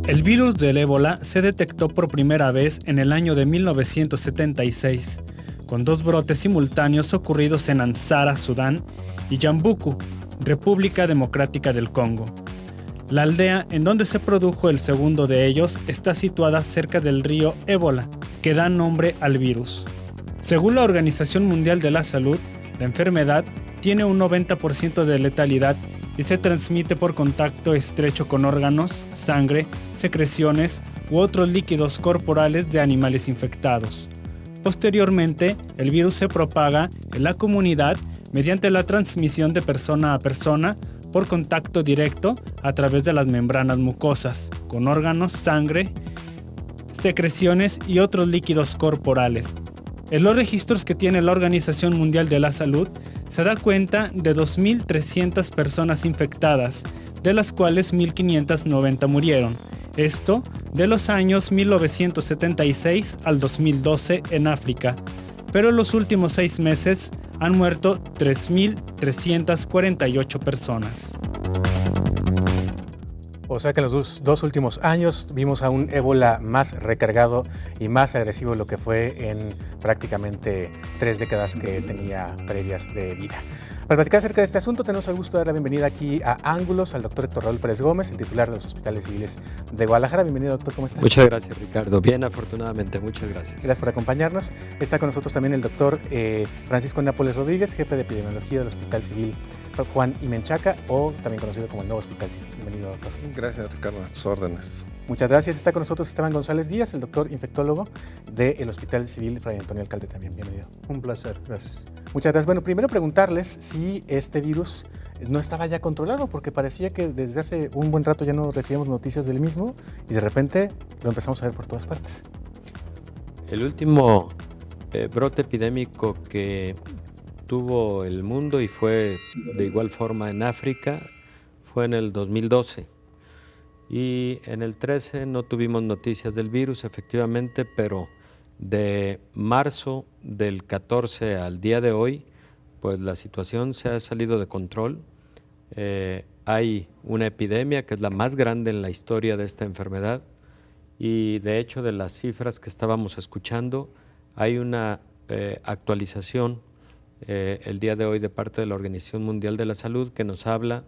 El virus del ébola se detectó por primera vez en el año de 1976, con 2 brotes simultáneos ocurridos en Ansara, Sudán, y Yambuku, República Democrática del Congo. La aldea en donde se produjo el segundo de ellos está situada cerca del río Ébola, que da nombre al virus. Según la Organización Mundial de la Salud, la enfermedad tiene un 90% de letalidad y se transmite por contacto estrecho con órganos, sangre, secreciones u otros líquidos corporales de animales infectados. Posteriormente, el virus se propaga en la comunidad mediante la transmisión de persona a persona por contacto directo a través de las membranas mucosas, con órganos, sangre, secreciones y otros líquidos corporales. En los registros que tiene la Organización Mundial de la Salud, se da cuenta de 2.300 personas infectadas, de las cuales 1.590 murieron. Esto de los años 1976 al 2012 en África, pero en los últimos 6 meses han muerto 3.348 personas. O sea que en los dos últimos años vimos a un ébola más recargado y más agresivo de lo que fue en prácticamente 3 décadas que tenía previas de vida. Para platicar acerca de este asunto, tenemos el gusto de dar la bienvenida aquí a Ángulos al doctor Héctor Raúl Pérez Gómez, el titular de los Hospitales Civiles de Guadalajara. Bienvenido, doctor, ¿cómo está? Muchas gracias, Ricardo. Bien, afortunadamente, muchas gracias. Gracias por acompañarnos. Está con nosotros también el doctor Francisco Nápoles Rodríguez, jefe de epidemiología del Hospital Civil Juan y Menchaca, o también conocido como el nuevo Hospital Civil. Bienvenido, doctor. Gracias, Ricardo, a tus órdenes. Muchas gracias. Está con nosotros Esteban González Díaz, el doctor infectólogo del Hospital Civil Fray Antonio Alcalde también. Bienvenido. Un placer, gracias. Muchas gracias. Bueno, primero preguntarles si este virus no estaba ya controlado, porque parecía que desde hace un buen rato ya no recibíamos noticias del mismo y de repente lo empezamos a ver por todas partes. El último brote epidémico que tuvo el mundo y fue de igual forma en África fue en el 2012. Y en el 13 no tuvimos noticias del virus, efectivamente, pero de marzo del 14 al día de hoy, pues la situación se ha salido de control. Hay una epidemia que es la más grande en la historia de esta enfermedad y de hecho de las cifras que estábamos escuchando, hay una actualización el día de hoy de parte de la Organización Mundial de la Salud que nos habla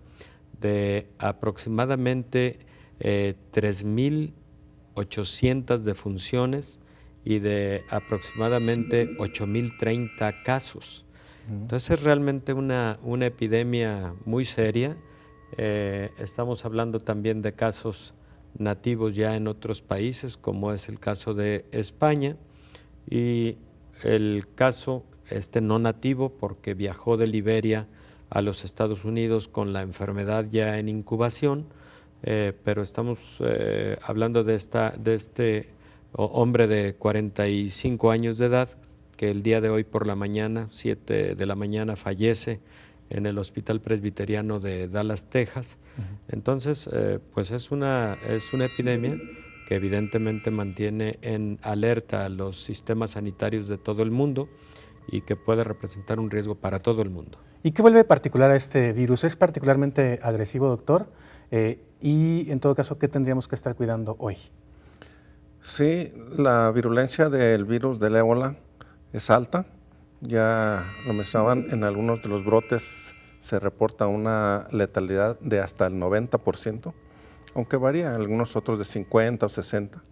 de aproximadamente 3.800 defunciones y de aproximadamente 8.030 casos. Entonces es realmente una epidemia muy seria. Estamos hablando también de casos nativos ya en otros países, como es el caso de España, y el caso no nativo porque viajó de Liberia a los Estados Unidos con la enfermedad ya en incubación, pero estamos hablando de este hombre de 45 años de edad que el día de hoy por la mañana, 7 de la mañana, fallece en el Hospital Presbiteriano de Dallas, Texas. Entonces, pues es una epidemia que evidentemente mantiene en alerta a los sistemas sanitarios de todo el mundo y que puede representar un riesgo para todo el mundo. ¿Y qué vuelve particular a este virus? ¿Es particularmente agresivo, doctor? Y en todo caso, ¿qué tendríamos que estar cuidando hoy? Sí, la virulencia del virus del ébola es alta. Ya lo mencionaban, en algunos de los brotes se reporta una letalidad de hasta el 90%, aunque varía, algunos otros de 50 o 60.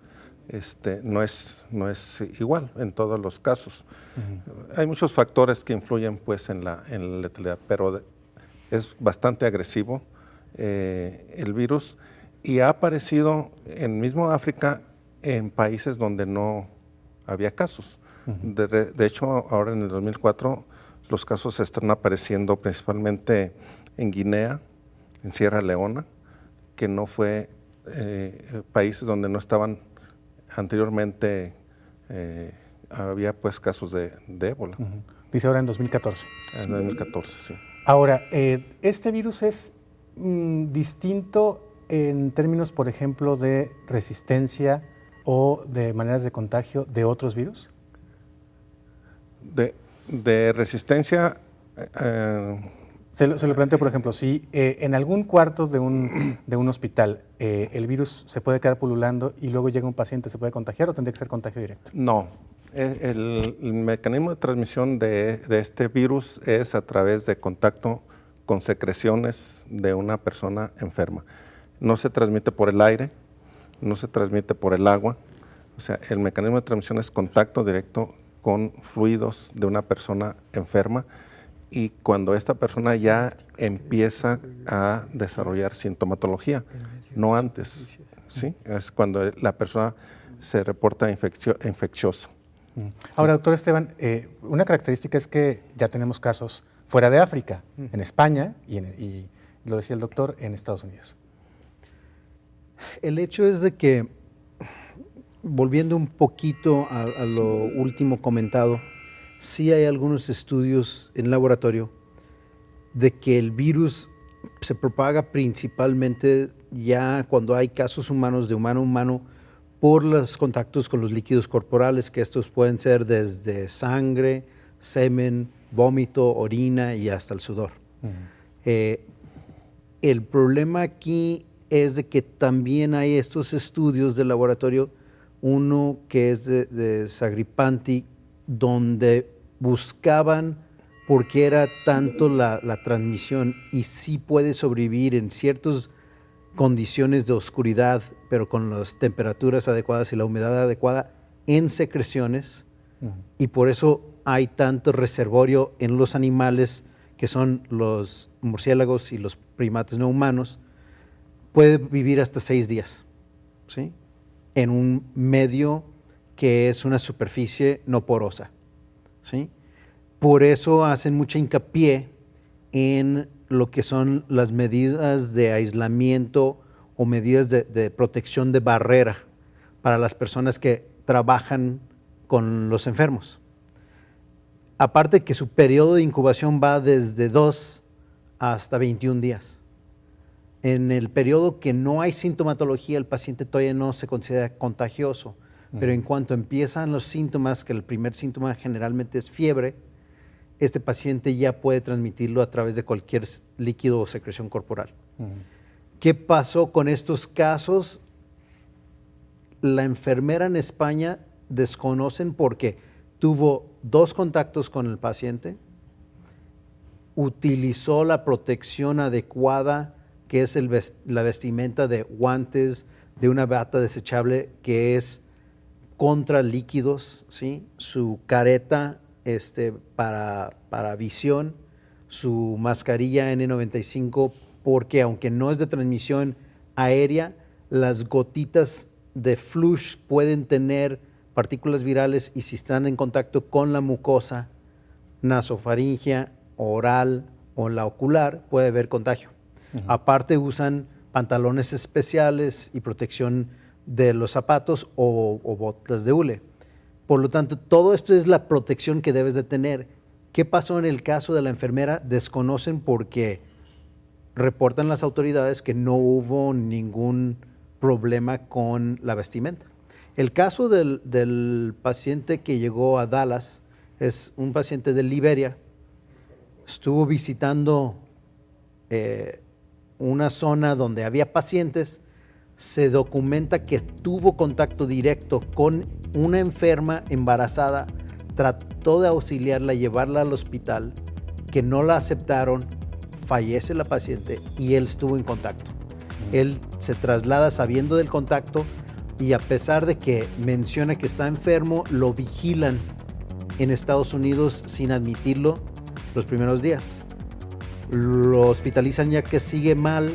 No es igual en todos los casos. Hay muchos factores que influyen pues, en la letalidad, pero es bastante agresivo el virus y ha aparecido en mismo África en países donde no había casos. De hecho, ahora en el 2004 los casos están apareciendo principalmente en Guinea, en Sierra Leona, que no fue países donde no estaban anteriormente, había pues casos de ébola. Dice ahora en 2014. En 2014, sí. Ahora, ¿este virus es distinto en términos, por ejemplo, de resistencia o de maneras de contagio de otros virus? De resistencia, Se lo planteo, por ejemplo, si en algún cuarto de un hospital el virus se puede quedar pululando y luego llega un paciente, ¿se puede contagiar o tendría que ser contagio directo? No. El mecanismo de transmisión de este virus es a través de contacto con secreciones de una persona enferma. No se transmite por el aire, no se transmite por el agua. O sea, el mecanismo de transmisión es contacto directo con fluidos de una persona enferma, y cuando esta persona ya empieza a desarrollar sintomatología, no antes, ¿sí? Es cuando la persona se reporta infecciosa. Ahora, doctor Esteban, una característica es que ya tenemos casos fuera de África, en España y lo decía el doctor, en Estados Unidos. El hecho es de que, volviendo un poquito a lo último comentado, sí hay algunos estudios en laboratorio de que el virus se propaga principalmente ya cuando hay casos humanos de humano a humano por los contactos con los líquidos corporales, que estos pueden ser desde sangre, semen, vómito, orina y hasta el sudor. El problema aquí es de que también hay estos estudios de laboratorio, uno que es de Sagripanti, donde buscaban por qué era tanto la transmisión y sí puede sobrevivir en ciertas condiciones de oscuridad, pero con las temperaturas adecuadas y la humedad adecuada en secreciones, y por eso hay tanto reservorio en los animales que son los murciélagos y los primates no humanos. Puede vivir hasta 6 días, ¿sí? En un medio que es una superficie no porosa, ¿sí? Por eso hacen mucha hincapié en lo que son las medidas de aislamiento o medidas de protección de barrera para las personas que trabajan con los enfermos. Aparte que su periodo de incubación va desde 2 hasta 21 días. En el periodo que no hay sintomatología, el paciente todavía no se considera contagioso, pero en cuanto empiezan los síntomas, que el primer síntoma generalmente es fiebre, este paciente ya puede transmitirlo a través de cualquier líquido o secreción corporal. ¿Qué pasó con estos casos? La enfermera en España desconocen porque tuvo 2 contactos con el paciente, utilizó la protección adecuada, que es la vestimenta de guantes, de una bata desechable que es contra líquidos, ¿sí? Su careta para visión, su mascarilla N95, porque aunque no es de transmisión aérea, las gotitas de flush pueden tener partículas virales y si están en contacto con la mucosa nasofaringea, oral o la ocular, puede haber contagio. Aparte usan pantalones especiales y protección de los zapatos o botas de hule. Por lo tanto, todo esto es la protección que debes de tener. ¿Qué pasó en el caso de la enfermera? Desconocen porque reportan las autoridades que no hubo ningún problema con la vestimenta. El caso del paciente que llegó a Dallas es un paciente de Liberia. Estuvo visitando una zona donde había pacientes. Se documenta que tuvo contacto directo con una enferma embarazada, trató de auxiliarla, llevarla al hospital, que no la aceptaron, fallece la paciente y él estuvo en contacto. Él se traslada sabiendo del contacto y a pesar de que menciona que está enfermo, lo vigilan en Estados Unidos sin admitirlo los primeros días. Lo hospitalizan ya que sigue mal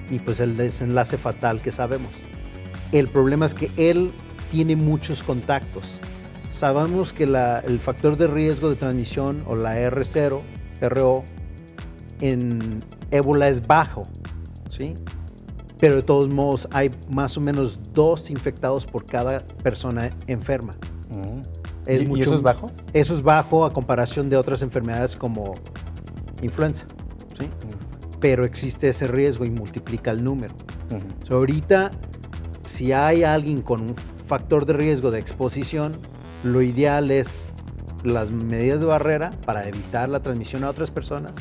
y pues el desenlace fatal que sabemos. El problema es que él tiene muchos contactos. Sabemos que el factor de riesgo de transmisión o la R0, RO, en ébola es bajo, ¿sí? Pero de todos modos hay más o menos 2 infectados por cada persona enferma. ¿Y eso es bajo? Eso es bajo a comparación de otras enfermedades como influenza, ¿sí? Pero existe ese riesgo y multiplica el número. Ahorita, si hay alguien con un factor de riesgo de exposición, lo ideal es las medidas de barrera para evitar la transmisión a otras personas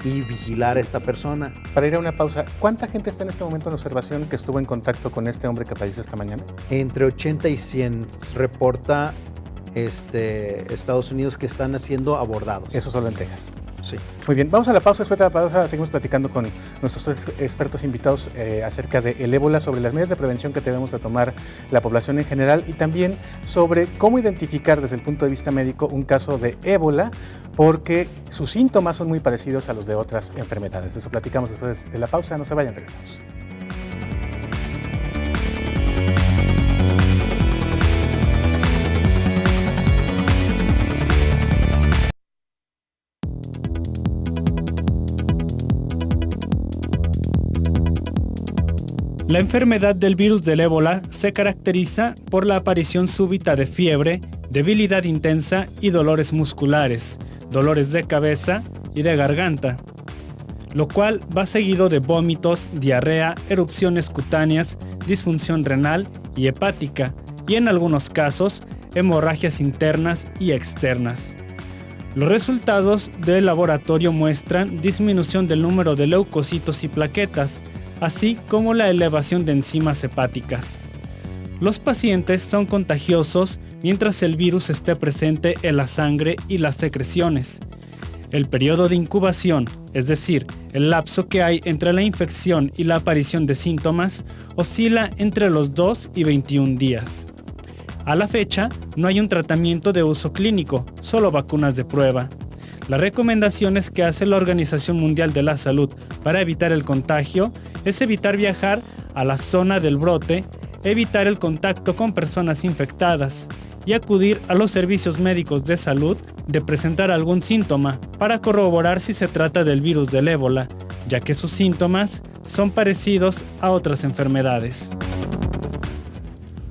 y vigilar a esta persona. Para ir a una pausa, ¿cuánta gente está en este momento en observación que estuvo en contacto con este hombre que falleció esta mañana? Entre 80 y 100 reporta Estados Unidos que están siendo abordados. Eso solo en Texas. Sí. Muy bien, vamos a la pausa. Después de la pausa seguimos platicando con nuestros expertos invitados acerca del ébola, sobre las medidas de prevención que debemos de tomar la población en general y también sobre cómo identificar desde el punto de vista médico un caso de ébola, porque sus síntomas son muy parecidos a los de otras enfermedades. De eso platicamos después de la pausa. No se vayan, regresamos. La enfermedad del virus del ébola se caracteriza por la aparición súbita de fiebre, debilidad intensa y dolores musculares, dolores de cabeza y de garganta, lo cual va seguido de vómitos, diarrea, erupciones cutáneas, disfunción renal y hepática, y en algunos casos, hemorragias internas y externas. Los resultados del laboratorio muestran disminución del número de leucocitos y plaquetas, así como la elevación de enzimas hepáticas. Los pacientes son contagiosos mientras el virus esté presente en la sangre y las secreciones. El periodo de incubación, es decir, el lapso que hay entre la infección y la aparición de síntomas, oscila entre los 2 y 21 días. A la fecha, no hay un tratamiento de uso clínico, solo vacunas de prueba. Las recomendaciones que hace la Organización Mundial de la Salud para evitar el contagio es evitar viajar a la zona del brote, evitar el contacto con personas infectadas y acudir a los servicios médicos de salud de presentar algún síntoma para corroborar si se trata del virus del ébola, ya que sus síntomas son parecidos a otras enfermedades.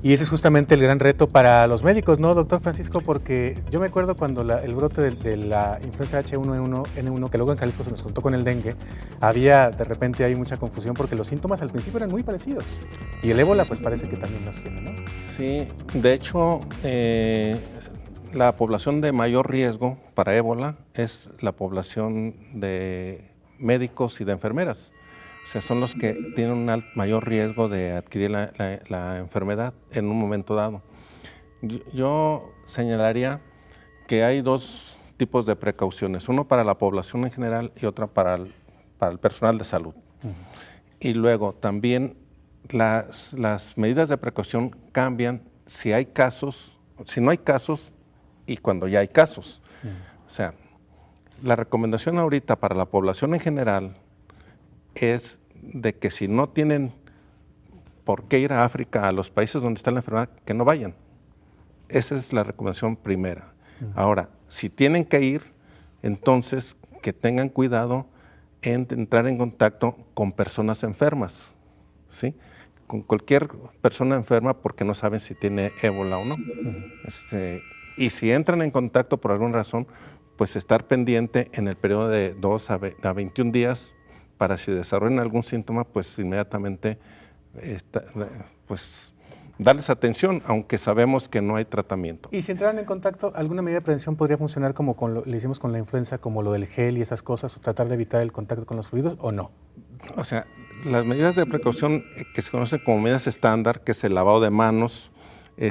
Y ese es justamente el gran reto para los médicos, ¿no, doctor Francisco? Porque yo me acuerdo cuando el brote de la influenza H1N1, que luego en Jalisco se nos juntó con el dengue, había de repente hay mucha confusión porque los síntomas al principio eran muy parecidos. Y el ébola pues parece que también los tiene, ¿no? Sí, de hecho, la población de mayor riesgo para ébola es la población de médicos y de enfermeras. O sea, son los que tienen un mayor riesgo de adquirir la enfermedad en un momento dado. Yo señalaría que hay dos tipos de precauciones, uno para la población en general y otra para el personal de salud. Y luego también las medidas de precaución cambian si hay casos, si no hay casos y cuando ya hay casos. O sea, la recomendación ahorita para la población en general es de que si no tienen por qué ir a África, a los países donde está la enfermedad, que no vayan. Esa es la recomendación primera. Ahora, si tienen que ir, entonces que tengan cuidado en entrar en contacto con personas enfermas, ¿sí? Con cualquier persona enferma porque no saben si tiene ébola o no. Y si entran en contacto por alguna razón, pues estar pendiente en el periodo de 2 a 21 días para si desarrollan algún síntoma, pues inmediatamente pues darles atención, aunque sabemos que no hay tratamiento. Y si entraran en contacto, ¿alguna medida de prevención podría funcionar como le hicimos con la influenza, como lo del gel y esas cosas, o tratar de evitar el contacto con los fluidos, o no? O sea, las medidas de precaución que se conocen como medidas estándar, que es el lavado de manos,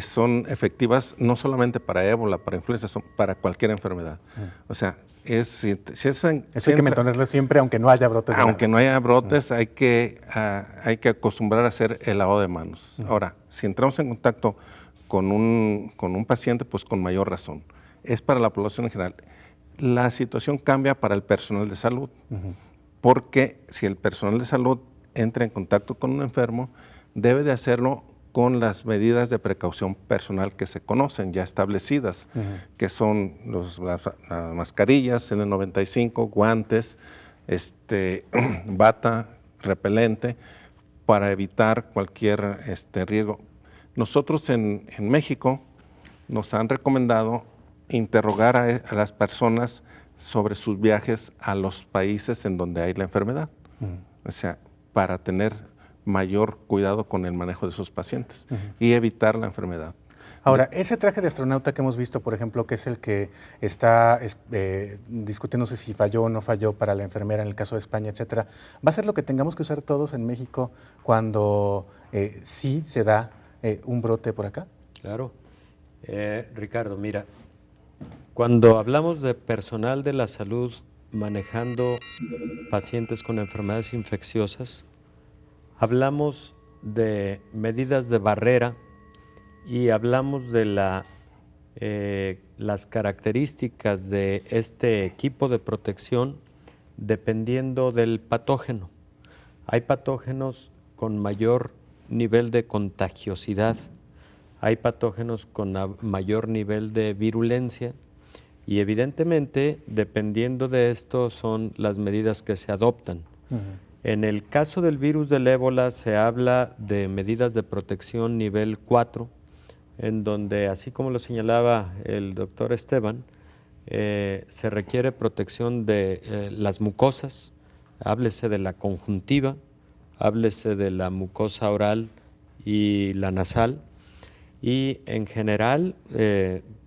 son efectivas no solamente para ébola, para influenza, son para cualquier enfermedad. O sea, eso hay que mantenerlo siempre, aunque no haya brotes. Aunque no haya brotes, hay que acostumbrar a hacer el lavado de manos. Ahora, si entramos en contacto con un paciente, pues con mayor razón. Es para la población en general. La situación cambia para el personal de salud, porque si el personal de salud entra en contacto con un enfermo, debe de hacerlo con las medidas de precaución personal que se conocen, ya establecidas, que son las mascarillas, N95, guantes, bata, repelente, para evitar cualquier riesgo. Nosotros en México nos han recomendado interrogar a las personas sobre sus viajes a los países en donde hay la enfermedad, o sea, para tener mayor cuidado con el manejo de esos pacientes y evitar la enfermedad. Ahora, ese traje de astronauta que hemos visto, por ejemplo, que es el que está discutiéndose si falló o no falló para la enfermera en el caso de España, etcétera, ¿va a ser lo que tengamos que usar todos en México cuando sí se da un brote por acá? Claro. Ricardo, mira, cuando hablamos de personal de la salud manejando pacientes con enfermedades infecciosas, hablamos de medidas de barrera y hablamos de las características de este equipo de protección dependiendo del patógeno. Hay patógenos con mayor nivel de contagiosidad, hay patógenos con mayor nivel de virulencia y evidentemente dependiendo de esto son las medidas que se adoptan. En el caso del virus del ébola se habla de medidas de protección nivel 4, en donde, así como lo señalaba el doctor Esteban, se requiere protección de las mucosas, háblese de la conjuntiva, háblese de la mucosa oral y la nasal, y en general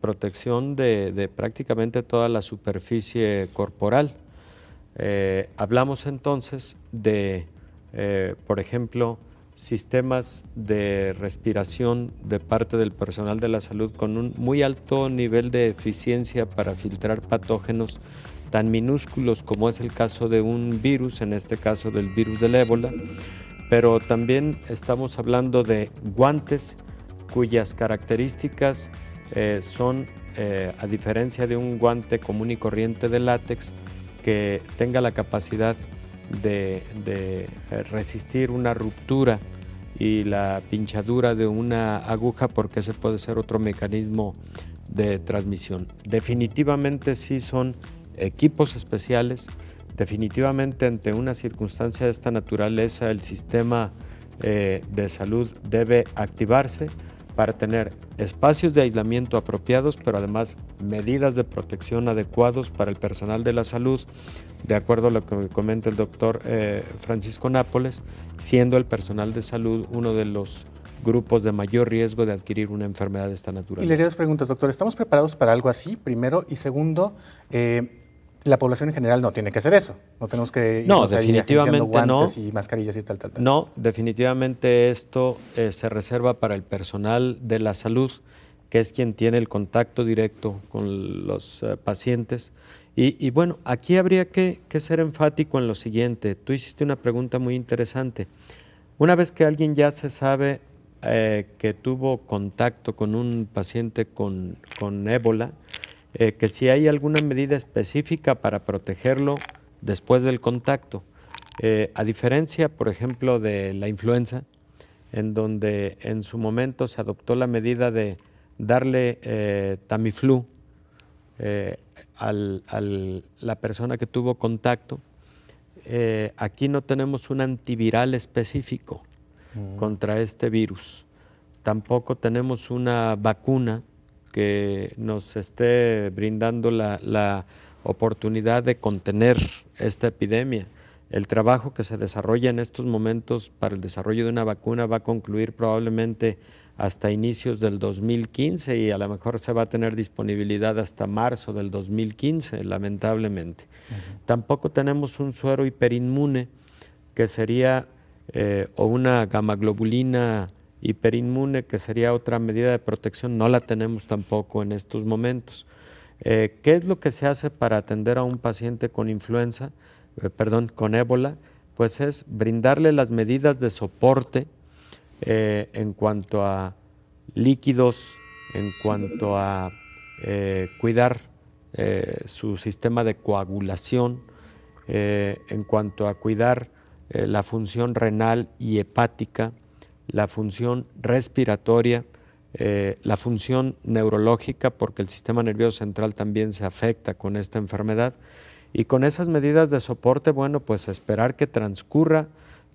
protección de prácticamente toda la superficie corporal. Hablamos entonces de, por ejemplo, sistemas de respiración de parte del personal de la salud con un muy alto nivel de eficiencia para filtrar patógenos tan minúsculos como es el caso de un virus, en este caso del virus del ébola, pero también estamos hablando de guantes cuyas características son, a diferencia de un guante común y corriente de látex, que tenga la capacidad de resistir una ruptura y la pinchadura de una aguja, porque ese puede ser otro mecanismo de transmisión. Definitivamente sí son equipos especiales, definitivamente ante una circunstancia de esta naturaleza el sistema de salud debe activarse para tener espacios de aislamiento apropiados, pero además medidas de protección adecuados para el personal de la salud, de acuerdo a lo que me comenta el doctor Francisco Nápoles, siendo el personal de salud uno de los grupos de mayor riesgo de adquirir una enfermedad de esta naturaleza. Y le haría dos preguntas, doctor. ¿Estamos preparados para algo así, primero? Y segundo, la población en general no tiene que hacer eso. No tenemos que ir definitivamente guantes no. y mascarillas y tal. No, definitivamente esto se reserva para el personal de la salud, que es quien tiene el contacto directo con los pacientes. Y bueno, aquí habría que ser enfático en lo siguiente. Tú hiciste una pregunta muy interesante. Una vez que alguien ya se sabe que tuvo contacto con un paciente con ébola, que si hay alguna medida específica para protegerlo después del contacto, a diferencia, por ejemplo, de la influenza, en donde en su momento se adoptó la medida de darle Tamiflu a la persona que tuvo contacto, aquí no tenemos un antiviral específico contra este virus. Tampoco tenemos una vacuna que nos esté brindando la oportunidad de contener esta epidemia. El trabajo que se desarrolla en estos momentos para el desarrollo de una vacuna va a concluir probablemente hasta inicios del 2015 y a lo mejor se va a tener disponibilidad hasta marzo del 2015, lamentablemente. Tampoco tenemos un suero hiperinmune que sería, o una gamaglobulina hiperinmune, que sería otra medida de protección, no la tenemos tampoco en estos momentos. ¿Qué es lo que se hace para atender a un paciente con influenza, con ébola? Pues es brindarle las medidas de soporte en cuanto a líquidos, en cuanto a cuidar su sistema de coagulación, en cuanto a cuidar la función renal y hepática, la función respiratoria, la función neurológica, porque el sistema nervioso central también se afecta con esta enfermedad. Y con esas medidas de soporte, bueno, pues esperar que transcurra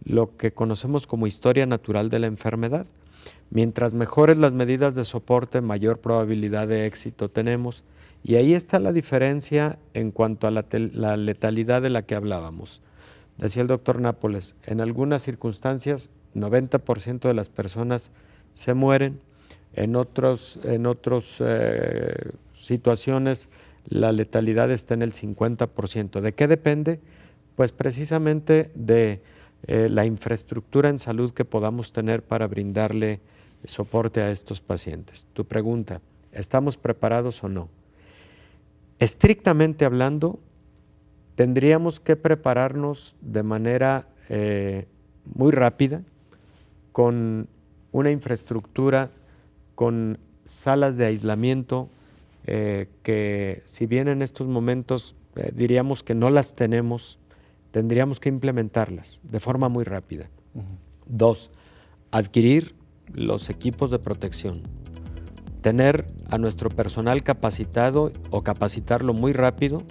lo que conocemos como historia natural de la enfermedad. Mientras mejores las medidas de soporte, mayor probabilidad de éxito tenemos. Y ahí está la diferencia en cuanto a la letalidad de la que hablábamos. Decía el doctor Nápoles, en algunas circunstancias 90% de las personas se mueren, En otros situaciones la letalidad está en el 50%. ¿De qué depende? Pues precisamente de la infraestructura en salud que podamos tener para brindarle soporte a estos pacientes. Tu pregunta, ¿estamos preparados o no? Estrictamente hablando, tendríamos que prepararnos de manera muy rápida, con una infraestructura, con salas de aislamiento, que si bien en estos momentos diríamos que no las tenemos, tendríamos que implementarlas de forma muy rápida. 2, adquirir los equipos de protección. Tener a nuestro personal capacitado o capacitarlo muy rápido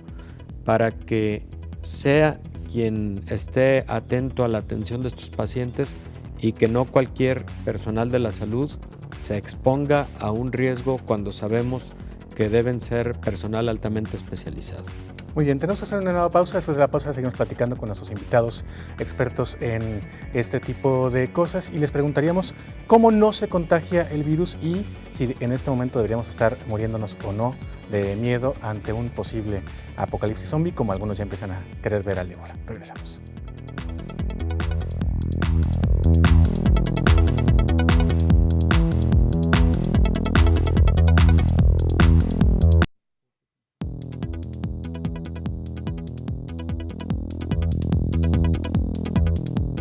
para que sea quien esté atento a la atención de estos pacientes y que no cualquier personal de la salud se exponga a un riesgo cuando sabemos que deben ser personal altamente especializado. Muy bien, tenemos que hacer una nueva pausa. Después de la pausa seguimos platicando con nuestros invitados expertos en este tipo de cosas y les preguntaríamos cómo no se contagia el virus y si en este momento deberíamos estar muriéndonos o no de miedo ante un posible apocalipsis zombie, como algunos ya empiezan a querer ver al ébola. Regresamos.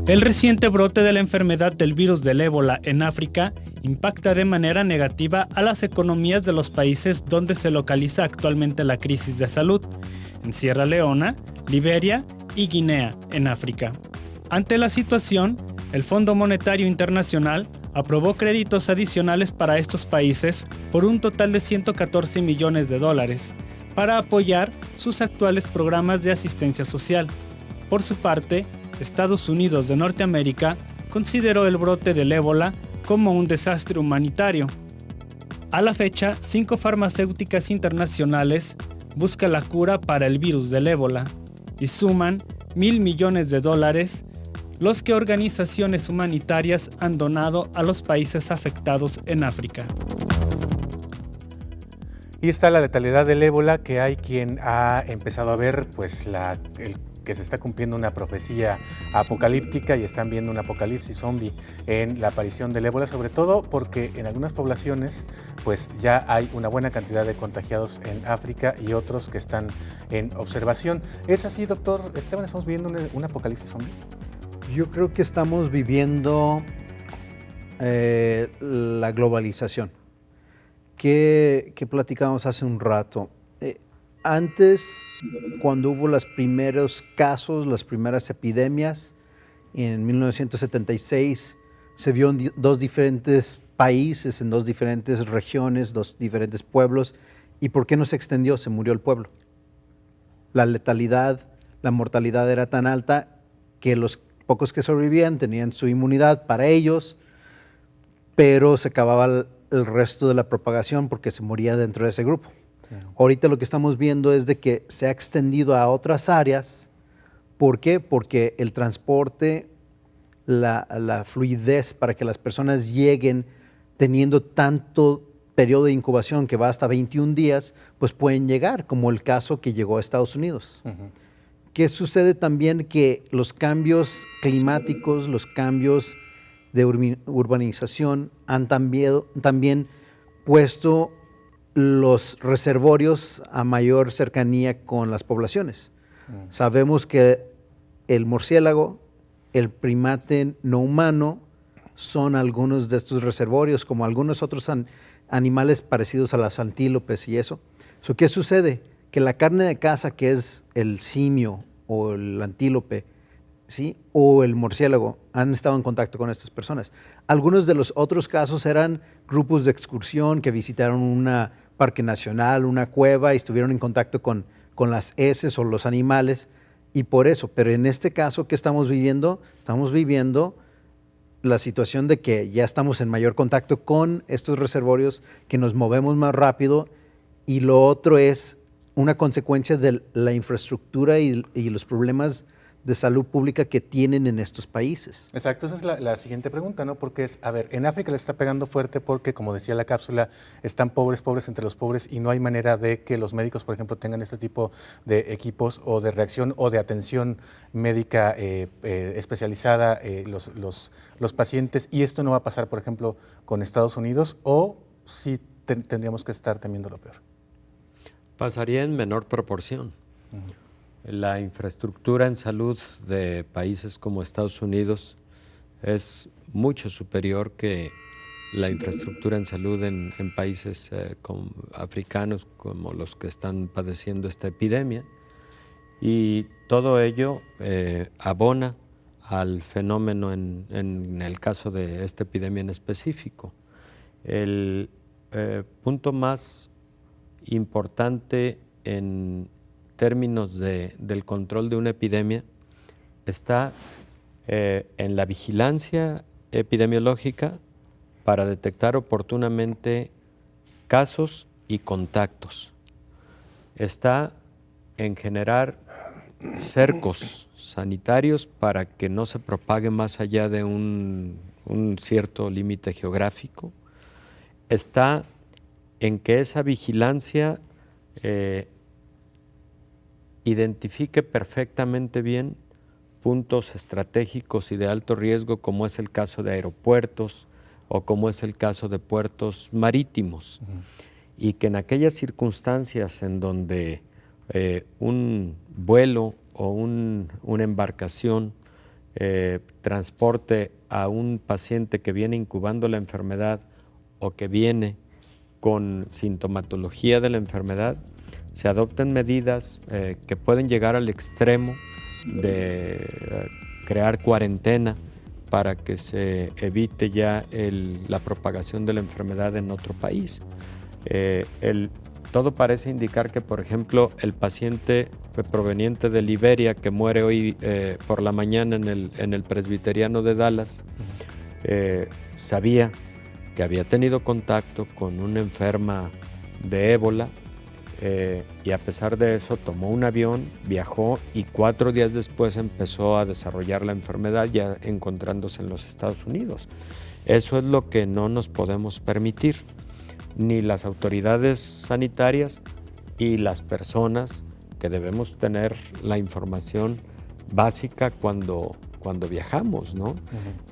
El reciente brote de la enfermedad del virus del ébola en África impacta de manera negativa a las economías de los países donde se localiza actualmente la crisis de salud, en Sierra Leona, Liberia y Guinea, en África. Ante la situación, el Fondo Monetario Internacional aprobó créditos adicionales para estos países por un total de $114 millones para apoyar sus actuales programas de asistencia social. Por su parte, Estados Unidos de Norteamérica consideró el brote del ébola como un desastre humanitario. A la fecha, 5 farmacéuticas internacionales buscan la cura para el virus del ébola y suman $1.000 millones los que organizaciones humanitarias han donado a los países afectados en África. Y está la letalidad del ébola, que hay quien ha empezado a ver pues que se está cumpliendo una profecía apocalíptica y están viendo un apocalipsis zombie en la aparición del ébola, sobre todo porque en algunas poblaciones pues ya hay una buena cantidad de contagiados en África y otros que están en observación. ¿Es así, doctor Esteban? ¿Estamos viviendo un apocalipsis zombie? Yo creo que estamos viviendo la globalización que platicábamos hace un rato. Antes, cuando hubo los primeros casos, las primeras epidemias, en 1976, se vio en 2 diferentes países, en 2 diferentes regiones, 2 diferentes pueblos. ¿Y por qué no se extendió? Se murió el pueblo. La letalidad, la mortalidad era tan alta que los pocos que sobrevivían tenían su inmunidad para ellos, pero se acababa el resto de la propagación porque se moría dentro de ese grupo. Ahorita lo que estamos viendo es de que se ha extendido a otras áreas. ¿Por qué? Porque el transporte, la fluidez para que las personas lleguen teniendo tanto periodo de incubación que va hasta 21 días, pues pueden llegar, como el caso que llegó a Estados Unidos. ¿Qué sucede también? Que los cambios climáticos, los cambios de urbanización han también puesto los reservorios a mayor cercanía con las poblaciones. Sabemos que el murciélago, el primate no humano, son algunos de estos reservorios, como algunos otros animales parecidos a las antílopes y eso. ¿Qué sucede? Que la carne de caza, que es el simio o el antílope, ¿sí?, o el murciélago, han estado en contacto con estas personas. Algunos de los otros casos eran grupos de excursión que visitaron un parque nacional, una cueva, y estuvieron en contacto con las heces o los animales, y por eso. Pero en este caso, ¿qué estamos viviendo? Estamos viviendo la situación de que ya estamos en mayor contacto con estos reservorios, que nos movemos más rápido, y lo otro es una consecuencia de la infraestructura y los problemas de salud pública que tienen en estos países. Exacto, esa es la siguiente pregunta, ¿no? Porque es, a ver, en África le está pegando fuerte porque, como decía la cápsula, están pobres entre los pobres y no hay manera de que los médicos, por ejemplo, tengan este tipo de equipos o de reacción o de atención médica especializada los pacientes, y esto no va a pasar, por ejemplo, con Estados Unidos, o sí tendríamos que estar temiendo lo peor. Pasaría en menor proporción. La infraestructura en salud de países como Estados Unidos es mucho superior que la infraestructura en salud en países africanos como los que están padeciendo esta epidemia, y todo ello abona al fenómeno en el caso de esta epidemia en específico. El punto más importante en términos del control de una epidemia está en la vigilancia epidemiológica para detectar oportunamente casos y contactos. Está en generar cercos sanitarios para que no se propague más allá de un cierto límite geográfico. Está en que esa vigilancia identifique perfectamente bien puntos estratégicos y de alto riesgo, como es el caso de aeropuertos o como es el caso de puertos marítimos, y que en aquellas circunstancias en donde un vuelo o una embarcación transporte a un paciente que viene incubando la enfermedad o que viene con sintomatología de la enfermedad, se adopten medidas que pueden llegar al extremo de crear cuarentena para que se evite ya la propagación de la enfermedad en otro país. Todo parece indicar que, por ejemplo, el paciente proveniente de Liberia que muere hoy por la mañana en el Presbiteriano de Dallas, sabía que había tenido contacto con una enferma de ébola, y a pesar de eso tomó un avión, viajó y 4 días después empezó a desarrollar la enfermedad, ya encontrándose en los Estados Unidos. Eso es lo que no nos podemos permitir, ni las autoridades sanitarias y las personas que debemos tener la información básica cuando viajamos, ¿no?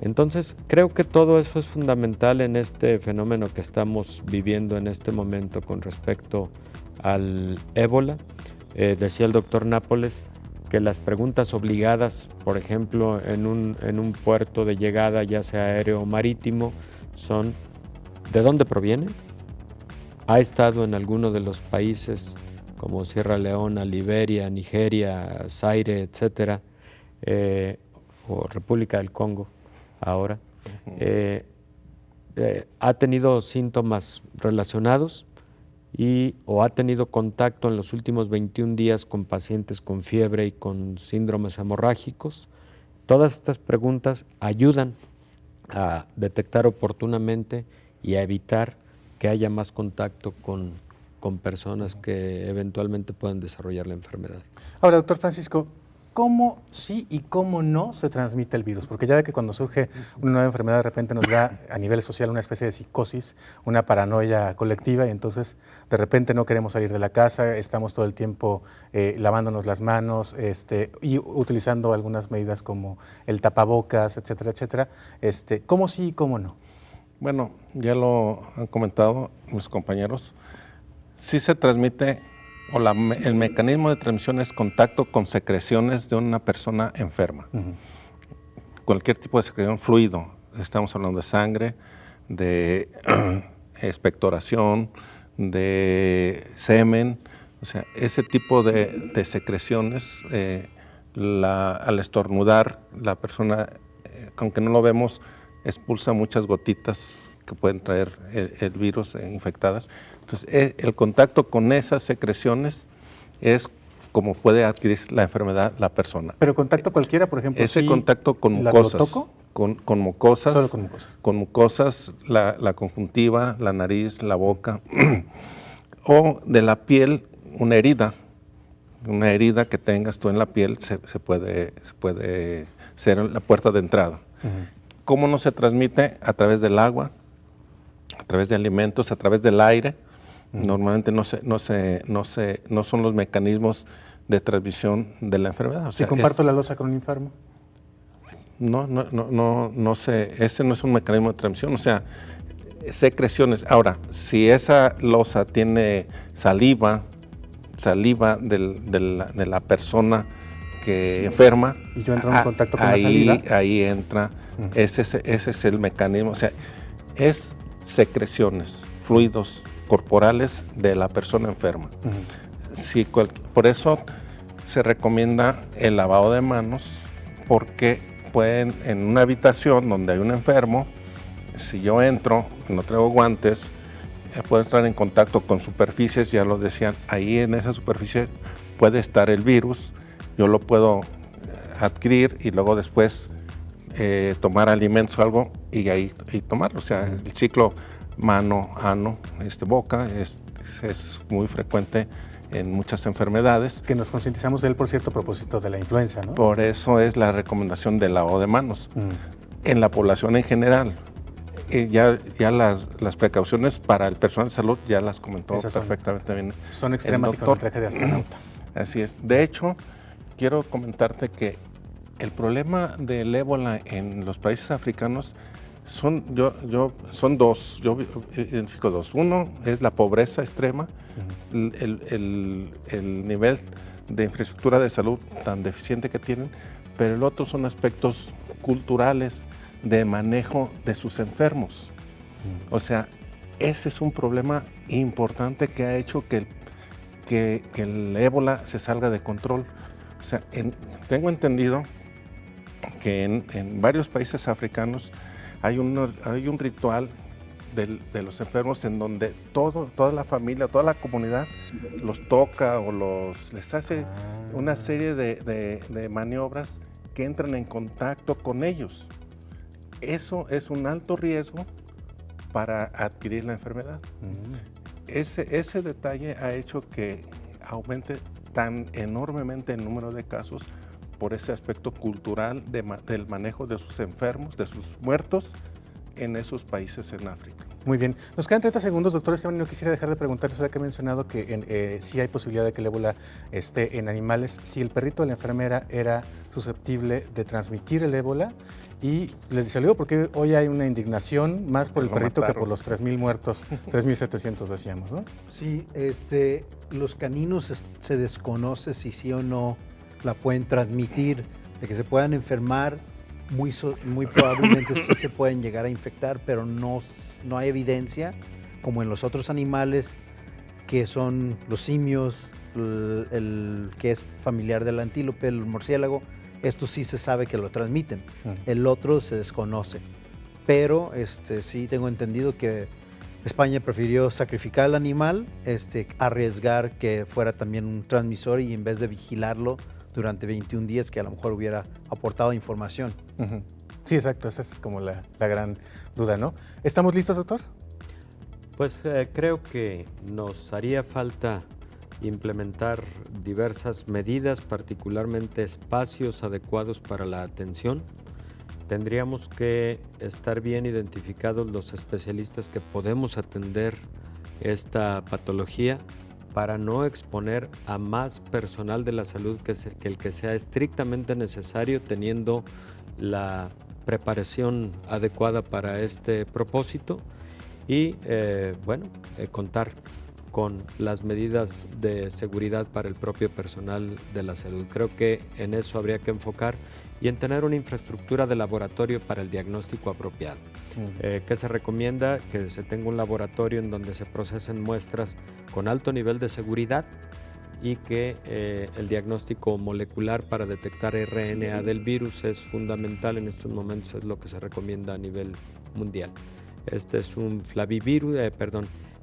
Entonces, creo que todo eso es fundamental en este fenómeno que estamos viviendo en este momento con respecto al ébola. Decía el doctor Nápoles que las preguntas obligadas, por ejemplo, en un puerto de llegada, ya sea aéreo o marítimo, son: ¿de dónde proviene? ¿Ha estado en alguno de los países como Sierra Leona, Liberia, Nigeria, Zaire, etcétera, o República del Congo ahora? ¿Ha tenido síntomas relacionados o ha tenido contacto en los últimos 21 días con pacientes con fiebre y con síndromes hemorrágicos? Todas estas preguntas ayudan a detectar oportunamente y a evitar que haya más contacto con personas que eventualmente puedan desarrollar la enfermedad. Ahora, doctor Francisco, ¿cómo sí y cómo no se transmite el virus? Porque ya ve que cuando surge una nueva enfermedad de repente nos da a nivel social una especie de psicosis, una paranoia colectiva, y entonces de repente no queremos salir de la casa, estamos todo el tiempo lavándonos las manos y utilizando algunas medidas como el tapabocas, etcétera, etcétera. ¿Cómo sí y cómo no? Bueno, ya lo han comentado mis compañeros. Sí se transmite, el mecanismo de transmisión es contacto con secreciones de una persona enferma. Cualquier tipo de secreción, fluido, estamos hablando de sangre, de expectoración, de semen, o sea, ese tipo de secreciones, al estornudar, la persona, aunque no lo vemos, expulsa muchas gotitas que pueden traer el virus infectadas. Entonces, el contacto con esas secreciones es como puede adquirir la enfermedad la persona. ¿Pero contacto cualquiera, por ejemplo? Ese contacto con mucosas. ¿Lo toco? Con mucosas. Solo con mucosas. Con mucosas, la conjuntiva, la nariz, la boca. O de la piel, una herida. Una herida que tengas tú en la piel se puede ser la puerta de entrada. ¿Cómo no se transmite? A través del agua, a través de alimentos, a través del aire. Normalmente no son los mecanismos de transmisión de la enfermedad. O sea, si comparto la losa con un enfermo. No sé, ese no es un mecanismo de transmisión, o sea, secreciones. Ahora, si esa losa tiene saliva de la persona que enferma, y yo entro en contacto con la saliva, ahí entra, ese es el mecanismo, o sea, es secreciones, fluidos corporales de la persona enferma. Por eso se recomienda el lavado de manos, porque pueden, en una habitación donde hay un enfermo, si yo entro, no traigo guantes, puedo entrar en contacto con superficies, ya lo decían, ahí en esa superficie puede estar el virus, yo lo puedo adquirir y luego después tomar alimentos o algo y tomarlo. O sea, el ciclo mano, ano, boca es muy frecuente en muchas enfermedades. Que nos concientizamos de él por cierto propósito de la influenza, ¿no? Por eso es la recomendación del lavado de manos. En la población en general, ya las precauciones para el personal de salud ya las comentó perfectamente bien. Son extremas y con el traje de astronauta. Así es. De hecho, quiero comentarte que el problema del ébola en los países africanos son dos. Yo identifico dos. Uno es la pobreza extrema, el nivel de infraestructura de salud tan deficiente que tienen, pero el otro son aspectos culturales de manejo de sus enfermos. O sea, ese es un problema importante que ha hecho que el ébola se salga de control. O sea, tengo entendido que en varios países africanos hay un ritual de los enfermos en donde toda la familia, toda la comunidad los toca o les hace una serie de maniobras que entran en contacto con ellos. Eso es un alto riesgo para adquirir la enfermedad. Ese detalle ha hecho que aumente tan enormemente el número de casos por ese aspecto cultural del manejo de sus enfermos, de sus muertos en esos países en África. Muy bien. Nos quedan 30 segundos, doctor Esteban, y no quisiera dejar de preguntarle, usted que ha mencionado que sí hay posibilidad de que el ébola esté en animales. Si el perrito de la enfermera era susceptible de transmitir el ébola, y le salió porque hoy hay una indignación más por el perrito que por los 3,000 muertos, 3,700 decíamos, ¿no? Sí, los caninos se desconoce si sí o no la pueden transmitir, de que se puedan enfermar, muy probablemente sí se pueden llegar a infectar, pero no hay evidencia, como en los otros animales, que son los simios, el que es familiar del antílope, el murciélago. Esto sí se sabe que lo transmiten, el otro se desconoce, pero sí tengo entendido que España prefirió sacrificar al animal, arriesgar que fuera también un transmisor y en vez de vigilarlo durante 21 días, que a lo mejor hubiera aportado información. Sí, exacto, esa es como la gran duda, ¿no? ¿Estamos listos, doctor? Pues creo que nos haría falta implementar diversas medidas, particularmente espacios adecuados para la atención. Tendríamos que estar bien identificados los especialistas que podemos atender esta patología para no exponer a más personal de la salud que el que sea estrictamente necesario, teniendo la preparación adecuada para este propósito y contar con las medidas de seguridad para el propio personal de la salud. Creo que en eso habría que enfocar y en tener una infraestructura de laboratorio para el diagnóstico apropiado. ¿Qué se recomienda? Que se tenga un laboratorio en donde se procesen muestras con alto nivel de seguridad y que el diagnóstico molecular para detectar RNA del virus es fundamental en estos momentos, es lo que se recomienda a nivel mundial. Este es un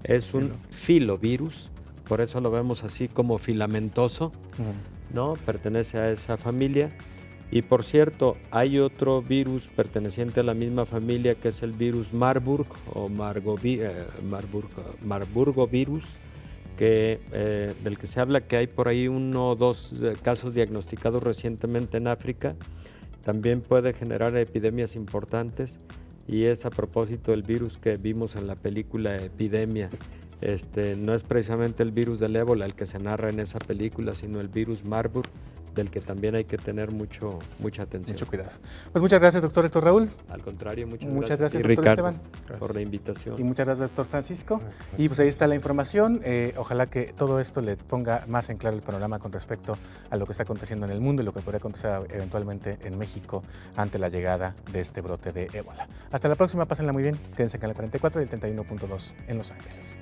es un filovirus, por eso lo vemos así como filamentoso, ¿no? Pertenece a esa familia. Y por cierto, hay otro virus perteneciente a la misma familia que es el virus Marburg o Marburgo virus, del que se habla que hay por ahí 1 o 2 casos diagnosticados recientemente en África. También puede generar epidemias importantes, y es a propósito del virus que vimos en la película Epidemia. No es precisamente el virus del ébola el que se narra en esa película, sino el virus Marburg, del que también hay que tener mucha atención. Mucho cuidado. Pues muchas gracias, doctor Héctor Raúl. Al contrario, muchas gracias, y doctor Ricardo, Esteban, por la invitación. Y muchas gracias, doctor Francisco. Y pues ahí está la información. Ojalá que todo esto le ponga más en claro el panorama con respecto a lo que está aconteciendo en el mundo y lo que podría acontecer eventualmente en México ante la llegada de este brote de ébola. Hasta la próxima, pásenla muy bien. Quédense en Canal 44 y el 31.2 en Los Ángeles.